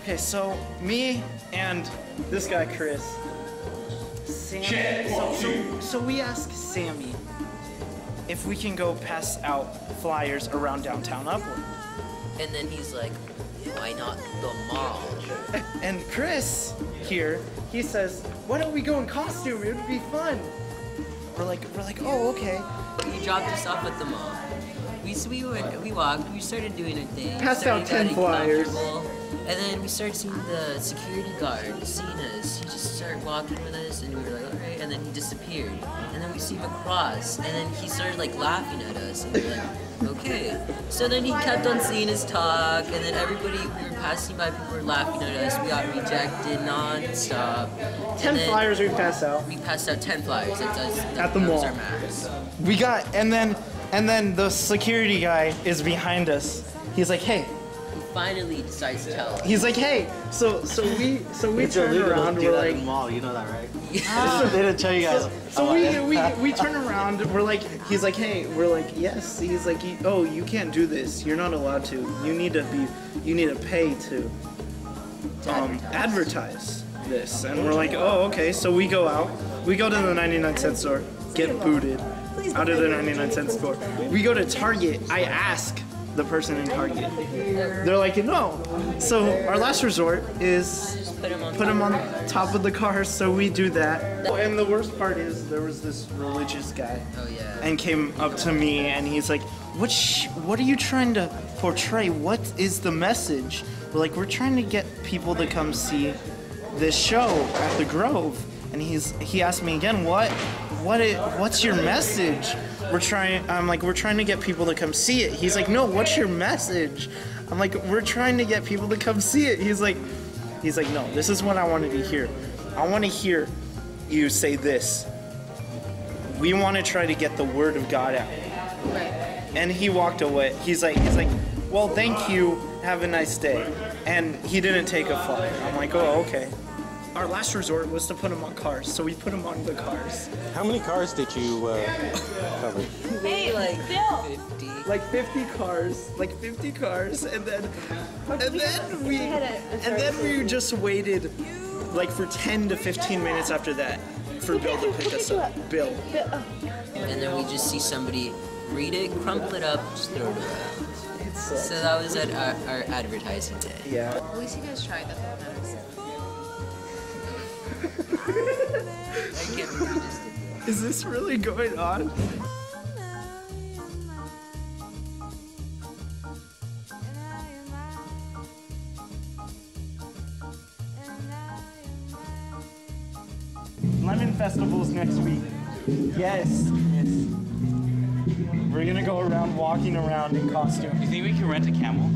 Okay, so me and this guy Chris, so we ask Sammy if we can go pass out flyers around downtown Upland. And then he's like, why not the mall? And Chris here, he says, why don't we go in costume? It would be fun. We're like, oh, okay. He dropped us off at the mall. We walked, we started doing our thing. Passed out 10 flyers. And then we started seeing the security guard seeing us. He just started walking with us, and we were like, alright, and then he disappeared. And then we see him across, and then he started like laughing at us, and we were like, okay. So then he kept on seeing us talk, and then everybody, we were passing by, people were laughing at us. We got rejected non-stop. 10 flyers we passed out. We passed out 10 flyers. At the mall. That was our max. We got, and then the security guy is behind us. He's like, hey. Finally decides to tell us. He's like, hey, so we turn around, we're like, mall, you know that, right? Yeah. They didn't tell you guys. So we turn around, we're like, he's like, hey, we're like, yes. He's like, oh, you can't do this. You're not allowed to. You need to pay to advertise this. And we're like, oh, okay. So we go out, we go to the 99-cent store, get booted out of the 99-cent store. We go to Target. I ask the person in Target. They're like, no. So our last resort is put him on top of the car, so we do that. And the worst part is there was this religious guy and came up to me and he's like, what are you trying to portray? What is the message? We're like, we're trying to get people to come see this show at the Grove. And he asked me again, what's your message? I'm like, we're trying to get people to come see it. He's like, no, what's your message? I'm like, we're trying to get people to come see it. He's like, no, this is what I wanted to hear. I want to hear you say this. We want to try to get the word of God out. Right. And he walked away. He's like, well, thank you. Have a nice day. And he didn't take a flyer. I'm like, oh, okay. Our last resort was to put him on cars, so we put him on the cars. How many cars did you cover? Hey, like 50. Like 50 cars, and then we just waited like for 10 to 15 minutes after that for Bill to pick us up. Bill. And then we just see somebody read it, crumple it up, just throw it around. So that was at our advertising day. Yeah. At least you guys tried, that's what matters. I can't believe we just did that. Is this really going on? Lemon Festival's next week. Yes. We're gonna go around walking around in costume. You think we can rent a camel?